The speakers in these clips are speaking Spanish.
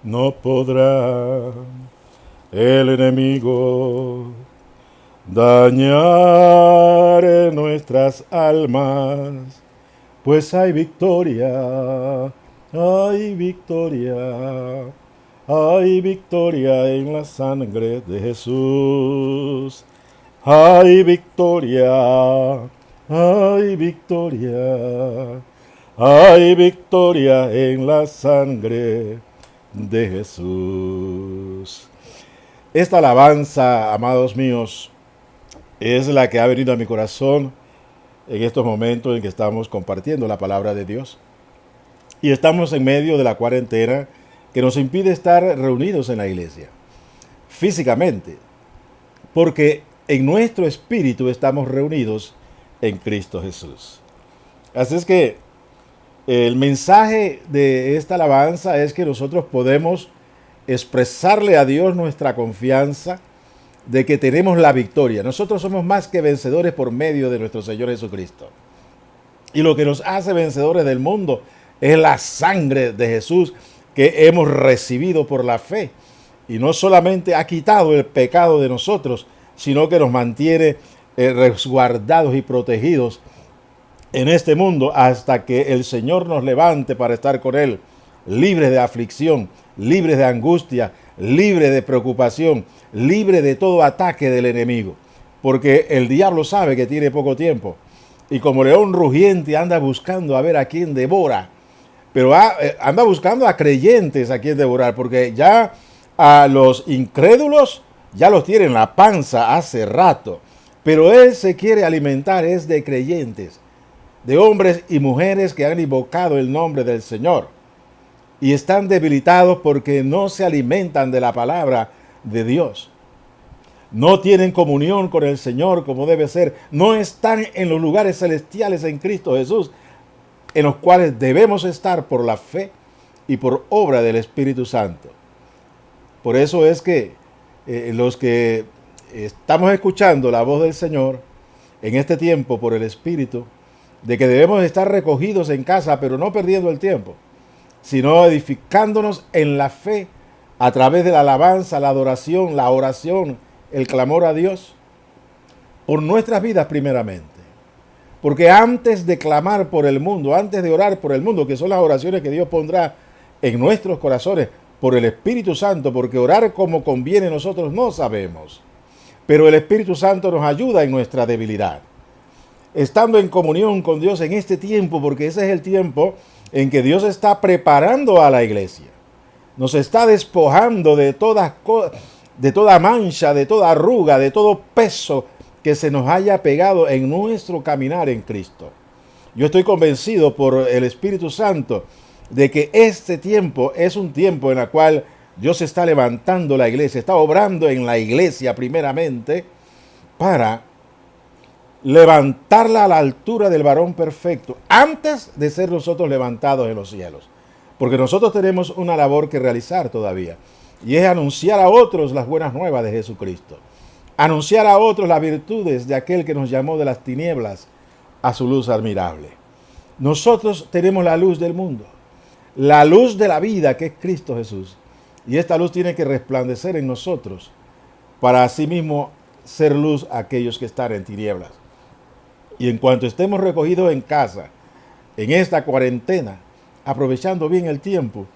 no podrá el enemigo dañar nuestras almas, pues hay victoria, hay victoria en la sangre de Jesús. Hay victoria, hay victoria, hay victoria en la sangre de Jesús. Esta alabanza, amados míos, es la que ha venido a mi corazón en estos momentos en que estamos compartiendo la palabra de Dios. Y estamos en medio de la cuarentena que nos impide estar reunidos en la iglesia, físicamente, porque en nuestro espíritu estamos reunidos en Cristo Jesús. Así es que el mensaje de esta alabanza es que nosotros podemos expresarle a Dios nuestra confianza de que tenemos la victoria. Nosotros somos más que vencedores por medio de nuestro Señor Jesucristo. Y lo que nos hace vencedores del mundo es la sangre de Jesús que hemos recibido por la fe. Y no solamente ha quitado el pecado de nosotros, sino que nos mantiene resguardados y protegidos en este mundo hasta que el Señor nos levante para estar con Él, libres de aflicción, libres de angustia, libres de preocupación, libres de todo ataque del enemigo. Porque el diablo sabe que tiene poco tiempo y como león rugiente anda buscando a ver a quién devora. Pero anda buscando a creyentes a quien devorar, porque ya a los incrédulos ya los tiene en la panza hace rato. Pero él se quiere alimentar es de creyentes, de hombres y mujeres que han invocado el nombre del Señor y están debilitados porque no se alimentan de la palabra de Dios. No tienen comunión con el Señor como debe ser. No están en los lugares celestiales en Cristo Jesús, en los cuales debemos estar por la fe y por obra del Espíritu Santo. Por eso es que los que estamos escuchando la voz del Señor en este tiempo por el Espíritu, de que debemos estar recogidos en casa, pero no perdiendo el tiempo, sino edificándonos en la fe a través de la alabanza, la adoración, la oración, el clamor a Dios, por nuestras vidas primeramente. Porque antes de clamar por el mundo, antes de orar por el mundo, que son las oraciones que Dios pondrá en nuestros corazones por el Espíritu Santo, porque orar como conviene nosotros no sabemos, pero el Espíritu Santo nos ayuda en nuestra debilidad. Estando en comunión con Dios en este tiempo, porque ese es el tiempo en que Dios está preparando a la iglesia. Nos está despojando de toda mancha, de toda arruga, de todo peso que se nos haya pegado en nuestro caminar en Cristo. Yo estoy convencido por el Espíritu Santo de que este tiempo es un tiempo en el cual Dios está levantando la iglesia, está obrando en la iglesia primeramente para levantarla a la altura del varón perfecto antes de ser nosotros levantados en los cielos. Porque nosotros tenemos una labor que realizar todavía y es anunciar a otros las buenas nuevas de Jesucristo. Anunciar a otros las virtudes de aquel que nos llamó de las tinieblas a su luz admirable. Nosotros tenemos la luz del mundo, la luz de la vida que es Cristo Jesús. Y esta luz tiene que resplandecer en nosotros para asimismo ser luz a aquellos que están en tinieblas. Y en cuanto estemos recogidos en casa, en esta cuarentena, aprovechando bien el tiempo,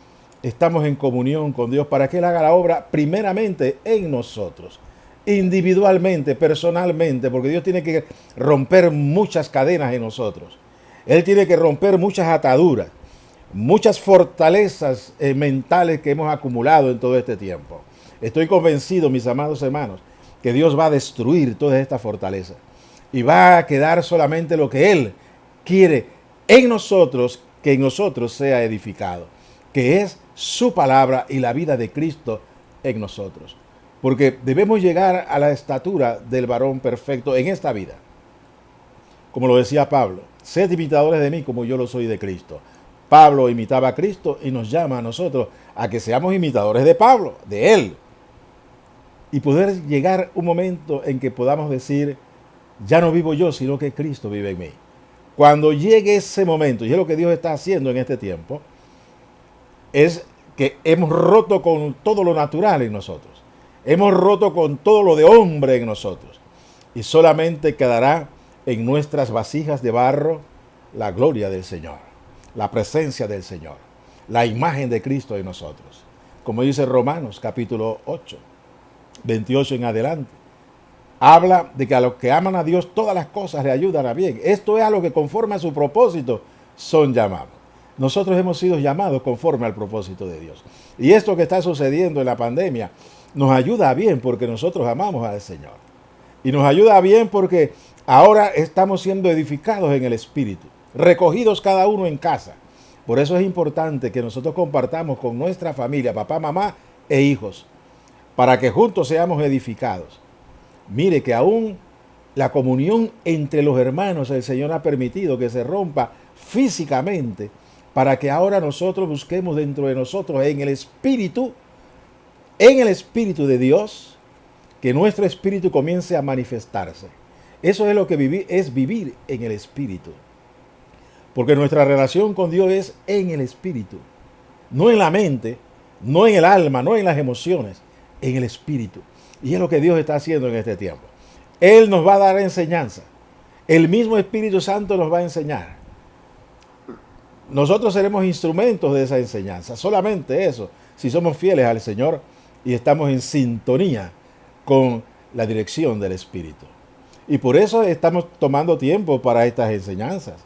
estamos en comunión con Dios para que Él haga la obra primeramente en nosotros, individualmente, personalmente, porque Dios tiene que romper muchas cadenas en nosotros. Él tiene que romper muchas ataduras, muchas fortalezas mentales que hemos acumulado en todo este tiempo. Estoy convencido, mis amados hermanos, que Dios va a destruir todas estas fortalezas y va a quedar solamente lo que Él quiere en nosotros, que en nosotros sea edificado, que es su palabra y la vida de Cristo en nosotros. Porque debemos llegar a la estatura del varón perfecto en esta vida. Como lo decía Pablo, sed imitadores de mí como yo lo soy de Cristo. Pablo imitaba a Cristo y nos llama a nosotros a que seamos imitadores de Pablo, de Él. Y poder llegar un momento en que podamos decir, ya no vivo yo, sino que Cristo vive en mí. Cuando llegue ese momento, y es lo que Dios está haciendo en este tiempo, es que hemos roto con todo lo natural en nosotros. Hemos roto con todo lo de hombre en nosotros. Y solamente quedará en nuestras vasijas de barro la gloria del Señor, la presencia del Señor, la imagen de Cristo en nosotros. Como dice Romanos capítulo 8, 28 en adelante. Habla de que a los que aman a Dios todas las cosas le ayudan a bien. Esto es a lo que conforme a su propósito son llamados. Nosotros hemos sido llamados conforme al propósito de Dios. Y esto que está sucediendo en la pandemia nos ayuda a bien porque nosotros amamos al Señor. Y nos ayuda a bien porque ahora estamos siendo edificados en el Espíritu, recogidos cada uno en casa. Por eso es importante que nosotros compartamos con nuestra familia, papá, mamá e hijos, para que juntos seamos edificados. Mire que aún la comunión entre los hermanos el Señor ha permitido que se rompa físicamente para que ahora nosotros busquemos dentro de nosotros en el Espíritu de Dios, que nuestro espíritu comience a manifestarse. Eso es lo que es vivir en el Espíritu. Porque nuestra relación con Dios es en el Espíritu, no en la mente, no en el alma, no en las emociones, en el Espíritu. Y es lo que Dios está haciendo en este tiempo. Él nos va a dar enseñanza. El mismo Espíritu Santo nos va a enseñar. Nosotros seremos instrumentos de esa enseñanza. Solamente eso, si somos fieles al Señor y estamos en sintonía con la dirección del Espíritu. Y por eso estamos tomando tiempo para estas enseñanzas.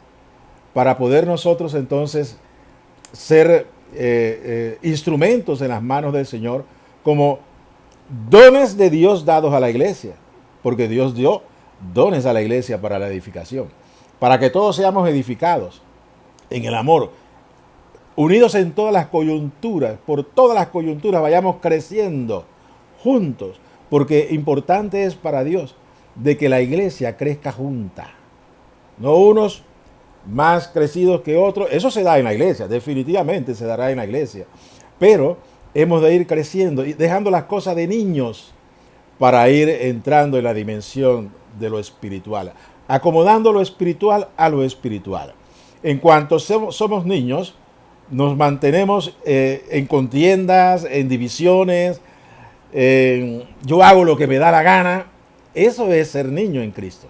Para poder nosotros entonces ser instrumentos en las manos del Señor como dones de Dios dados a la iglesia, porque Dios dio dones a la iglesia para la edificación, para que todos seamos edificados en el amor, unidos en todas las coyunturas, por todas las coyunturas vayamos creciendo juntos, porque importante es para Dios de que la iglesia crezca junta, no unos más crecidos que otros. Eso se da en la iglesia, definitivamente se dará en la iglesia, pero hemos de ir creciendo y dejando las cosas de niños para ir entrando en la dimensión de lo espiritual, acomodando lo espiritual a lo espiritual. En cuanto somos niños, nos mantenemos en contiendas, en divisiones, yo hago lo que me da la gana. Eso es ser niño en Cristo.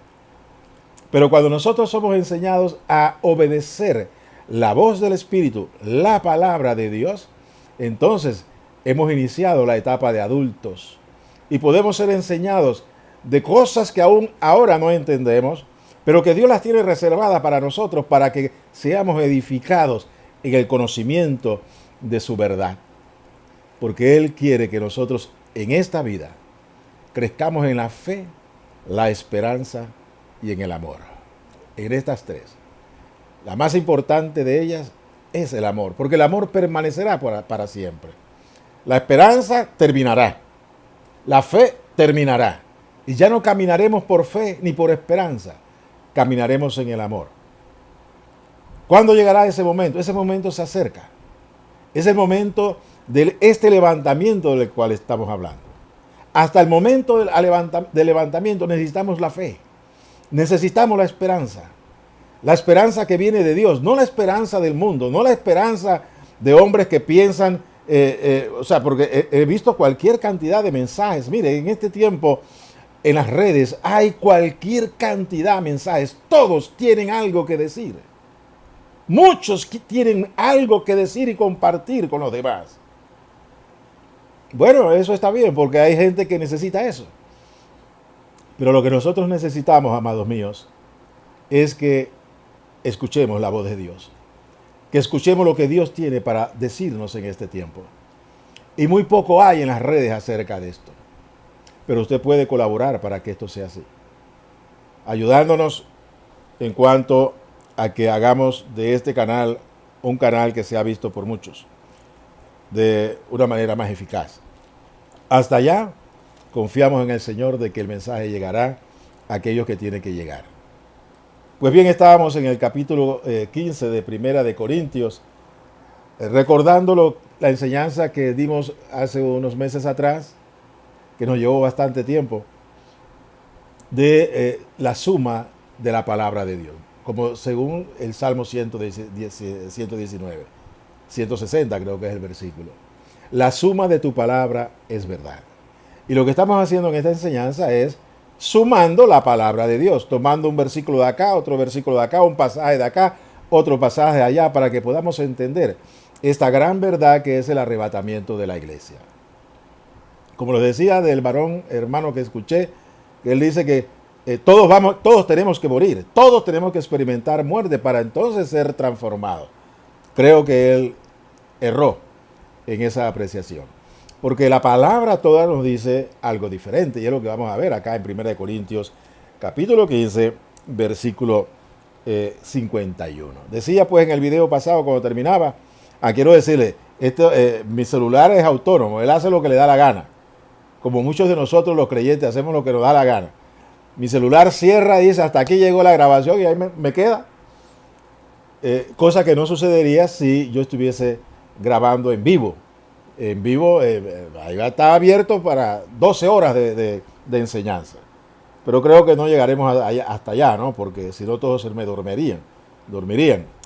Pero cuando nosotros somos enseñados a obedecer la voz del Espíritu, la palabra de Dios, entonces hemos iniciado la etapa de adultos y podemos ser enseñados de cosas que aún ahora no entendemos, pero que Dios las tiene reservadas para nosotros para que seamos edificados en el conocimiento de su verdad. Porque Él quiere que nosotros en esta vida crezcamos en la fe, la esperanza y en el amor. En estas tres. La más importante de ellas es el amor, porque el amor permanecerá para siempre. La esperanza terminará. La fe terminará. Y ya no caminaremos por fe ni por esperanza. Caminaremos en el amor. ¿Cuándo llegará ese momento? Ese momento se acerca. Es el momento de este levantamiento del cual estamos hablando. Hasta el momento del levantamiento necesitamos la fe. Necesitamos la esperanza que viene de Dios, no la esperanza del mundo, no la esperanza de hombres que piensan, porque he visto cualquier cantidad de mensajes. Mire, en este tiempo en las redes hay cualquier cantidad de mensajes, todos tienen algo que decir. Muchos tienen algo que decir y compartir con los demás. Bueno, eso está bien porque hay gente que necesita eso. Pero lo que nosotros necesitamos, amados míos, es que escuchemos la voz de Dios. Que escuchemos lo que Dios tiene para decirnos en este tiempo. Y muy poco hay en las redes acerca de esto. Pero usted puede colaborar para que esto sea así. Ayudándonos en cuanto a que hagamos de este canal un canal que sea visto por muchos de una manera más eficaz. Hasta allá, confiamos en el Señor de que el mensaje llegará a aquellos que tienen que llegar. Pues bien, estábamos en el capítulo 15 de Primera de Corintios, recordando la enseñanza que dimos hace unos meses atrás, que nos llevó bastante tiempo, de la suma de la palabra de Dios, como según el Salmo 119, 160 creo que es el versículo. La suma de tu palabra es verdad. Y lo que estamos haciendo en esta enseñanza es sumando la palabra de Dios, tomando un versículo de acá, otro versículo de acá, un pasaje de acá, otro pasaje de allá, para que podamos entender esta gran verdad que es el arrebatamiento de la iglesia. Como lo decía del varón hermano que escuché, él dice que todos tenemos que morir, todos tenemos que experimentar muerte para entonces ser transformados. Creo que él erró en esa apreciación, porque la palabra toda nos dice algo diferente, y es lo que vamos a ver acá en 1 Corintios capítulo 15, versículo 51. Decía pues en el video pasado cuando terminaba, quiero decirle, mi celular es autónomo, él hace lo que le da la gana, como muchos de nosotros los creyentes hacemos lo que nos da la gana. Mi celular cierra y dice, hasta aquí llegó la grabación y ahí me queda. Cosa que no sucedería si yo estuviese grabando en vivo. En vivo, ahí está abierto para 12 horas de enseñanza. Pero creo que no llegaremos hasta allá, ¿no? Porque si no todos se me dormirían.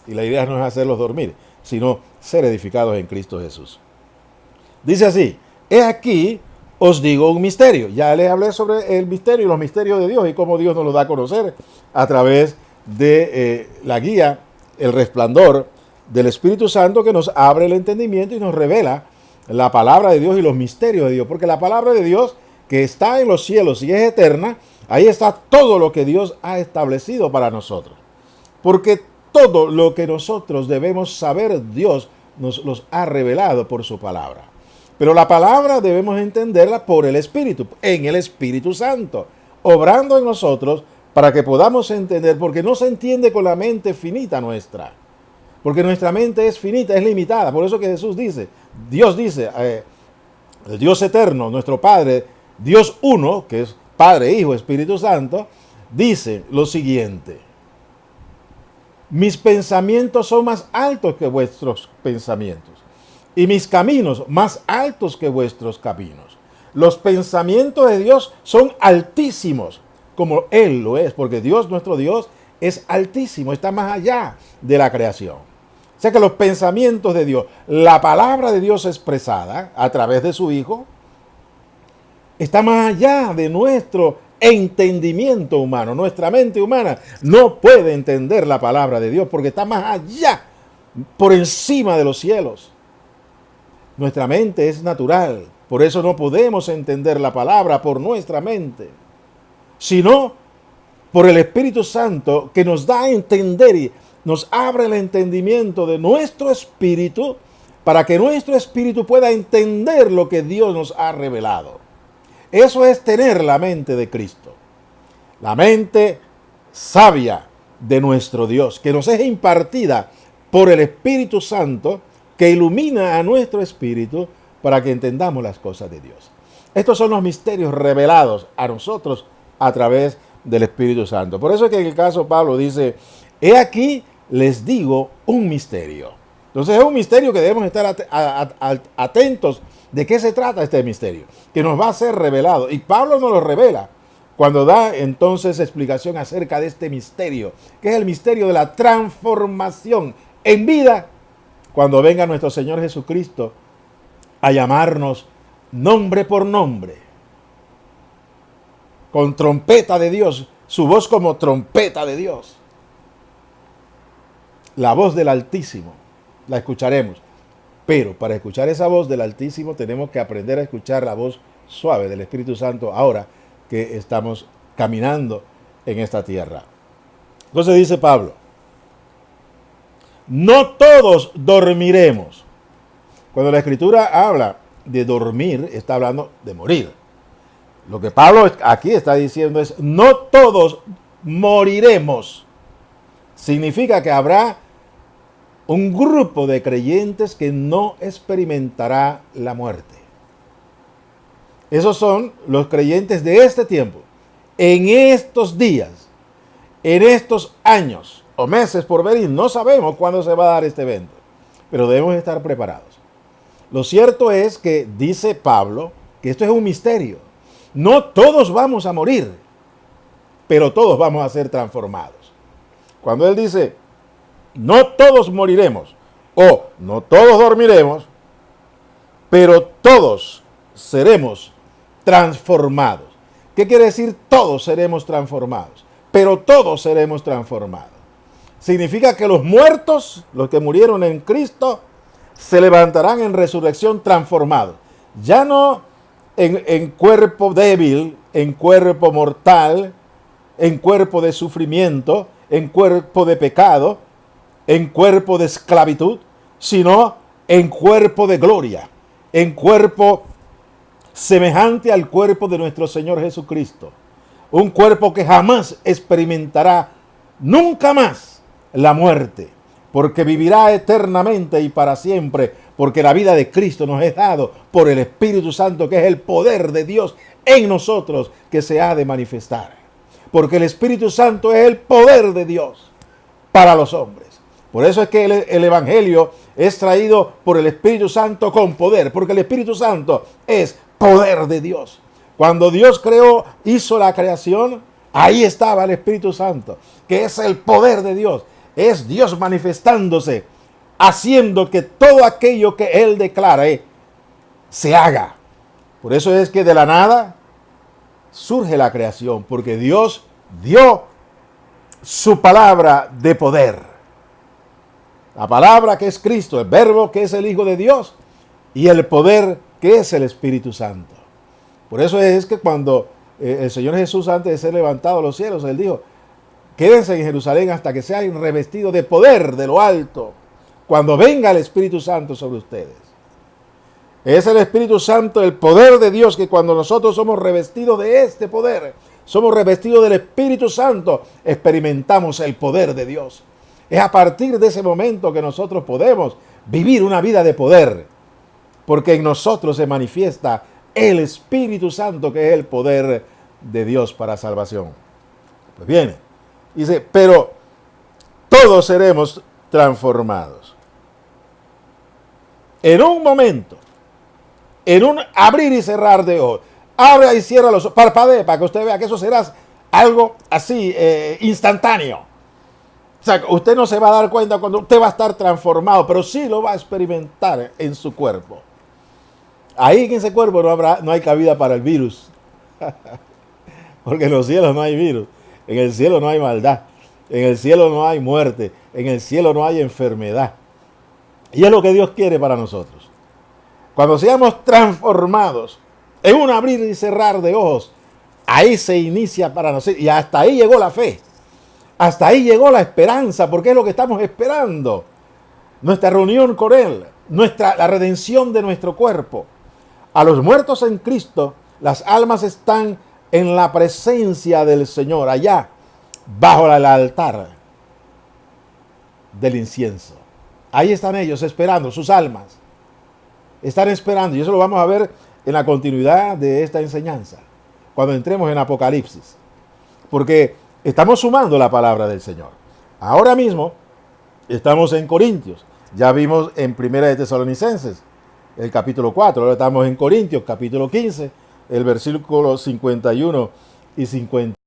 Y la idea no es hacerlos dormir, sino ser edificados en Cristo Jesús. Dice así, he aquí os digo un misterio. Ya les hablé sobre el misterio y los misterios de Dios y cómo Dios nos lo da a conocer a través de la guía, el resplandor del Espíritu Santo que nos abre el entendimiento y nos revela la palabra de Dios y los misterios de Dios. Porque la palabra de Dios que está en los cielos y es eterna, ahí está todo lo que Dios ha establecido para nosotros. Porque todo lo que nosotros debemos saber, Dios nos los ha revelado por su palabra. Pero la palabra debemos entenderla por el Espíritu, en el Espíritu Santo, obrando en nosotros para que podamos entender, porque no se entiende con la mente finita nuestra. Porque nuestra mente es finita, es limitada. Por eso que Jesús dice, Dios dice, el Dios eterno, nuestro Padre, Dios uno, que es Padre, Hijo, Espíritu Santo, dice lo siguiente: mis pensamientos son más altos que vuestros pensamientos, y mis caminos más altos que vuestros caminos. Los pensamientos de Dios son altísimos, como Él lo es, porque Dios, nuestro Dios, es altísimo, está más allá de la creación. O sea que los pensamientos de Dios, la palabra de Dios expresada a través de su Hijo, está más allá de nuestro entendimiento humano. Nuestra mente humana no puede entender la palabra de Dios porque está más allá, por encima de los cielos. Nuestra mente es natural, por eso no podemos entender la palabra por nuestra mente, sino por el Espíritu Santo que nos da a entender y nos abre el entendimiento de nuestro espíritu para que nuestro espíritu pueda entender lo que Dios nos ha revelado. Eso es tener la mente de Cristo, la mente sabia de nuestro Dios, que nos es impartida por el Espíritu Santo, que ilumina a nuestro espíritu para que entendamos las cosas de Dios. Estos son los misterios revelados a nosotros a través del Espíritu Santo. Por eso es que en el caso Pablo dice, he aquí les digo un misterio. Entonces es un misterio que debemos estar atentos de qué se trata este misterio, que nos va a ser revelado. Y Pablo nos lo revela cuando da entonces explicación acerca de este misterio, que es el misterio de la transformación en vida, cuando venga nuestro Señor Jesucristo a llamarnos nombre por nombre, con trompeta de Dios, su voz como trompeta de Dios. La voz del Altísimo, la escucharemos. Pero para escuchar esa voz del Altísimo tenemos que aprender a escuchar la voz suave del Espíritu Santo ahora que estamos caminando en esta tierra. Entonces dice Pablo, no todos dormiremos. Cuando la Escritura habla de dormir, está hablando de morir. Lo que Pablo aquí está diciendo es, no todos moriremos. Significa que habrá un grupo de creyentes que no experimentará la muerte. Esos son los creyentes de este tiempo, en estos días, en estos años o meses por venir. No sabemos cuándo se va a dar este evento, pero debemos estar preparados. Lo cierto es que dice Pablo que esto es un misterio. No todos vamos a morir, pero todos vamos a ser transformados. Cuando él dice, no todos moriremos o no todos dormiremos, pero todos seremos transformados. ¿Qué quiere decir todos seremos transformados? Pero todos seremos transformados. Significa que los muertos, los que murieron en Cristo, se levantarán en resurrección transformados. Ya no en cuerpo débil, en cuerpo mortal, en cuerpo de sufrimiento, en cuerpo de pecado, en cuerpo de esclavitud, sino en cuerpo de gloria, en cuerpo semejante al cuerpo de nuestro Señor Jesucristo. Un cuerpo que jamás experimentará nunca más la muerte, porque vivirá eternamente y para siempre, porque la vida de Cristo nos es dado por el Espíritu Santo, que es el poder de Dios en nosotros que se ha de manifestar. Porque el Espíritu Santo es el poder de Dios para los hombres. Por eso es que el Evangelio es traído por el Espíritu Santo con poder, porque el Espíritu Santo es poder de Dios. Cuando Dios hizo la creación, ahí estaba el Espíritu Santo, que es el poder de Dios. Es Dios manifestándose, haciendo que todo aquello que Él declare se haga. Por eso es que de la nada surge la creación, porque Dios dio su palabra de poder. La palabra que es Cristo, el verbo que es el Hijo de Dios y el poder que es el Espíritu Santo. Por eso es que cuando el Señor Jesús, antes de ser levantado a los cielos, Él dijo: quédense en Jerusalén hasta que sean revestidos de poder de lo alto, cuando venga el Espíritu Santo sobre ustedes. Es el Espíritu Santo, el poder de Dios, que cuando nosotros somos revestidos de este poder, somos revestidos del Espíritu Santo, experimentamos el poder de Dios. Es a partir de ese momento que nosotros podemos vivir una vida de poder, porque en nosotros se manifiesta el Espíritu Santo, que es el poder de Dios para salvación. Pues bien, dice, pero todos seremos transformados. En un momento, en un abrir y cerrar de ojos, abre y cierra los ojos, parpadee para que usted vea que eso será algo así instantáneo. O sea, usted no se va a dar cuenta cuando usted va a estar transformado, pero sí lo va a experimentar en su cuerpo. Ahí en ese cuerpo no hay cabida para el virus. Porque en los cielos no hay virus. En el cielo no hay maldad. En el cielo no hay muerte. En el cielo no hay enfermedad. Y es lo que Dios quiere para nosotros. Cuando seamos transformados en un abrir y cerrar de ojos, ahí se inicia para nosotros. Y hasta ahí llegó la fe. Hasta ahí llegó la esperanza, porque es lo que estamos esperando. Nuestra reunión con Él, la redención de nuestro cuerpo. A los muertos en Cristo, las almas están en la presencia del Señor, allá, bajo el altar del incienso. Ahí están ellos esperando, sus almas. Están esperando, y eso lo vamos a ver en la continuidad de esta enseñanza, cuando entremos en Apocalipsis. Porque estamos sumando la palabra del Señor. Ahora mismo estamos en Corintios. Ya vimos en Primera de Tesalonicenses, el capítulo 4. Ahora estamos en Corintios, capítulo 15, el versículo 51 y 50.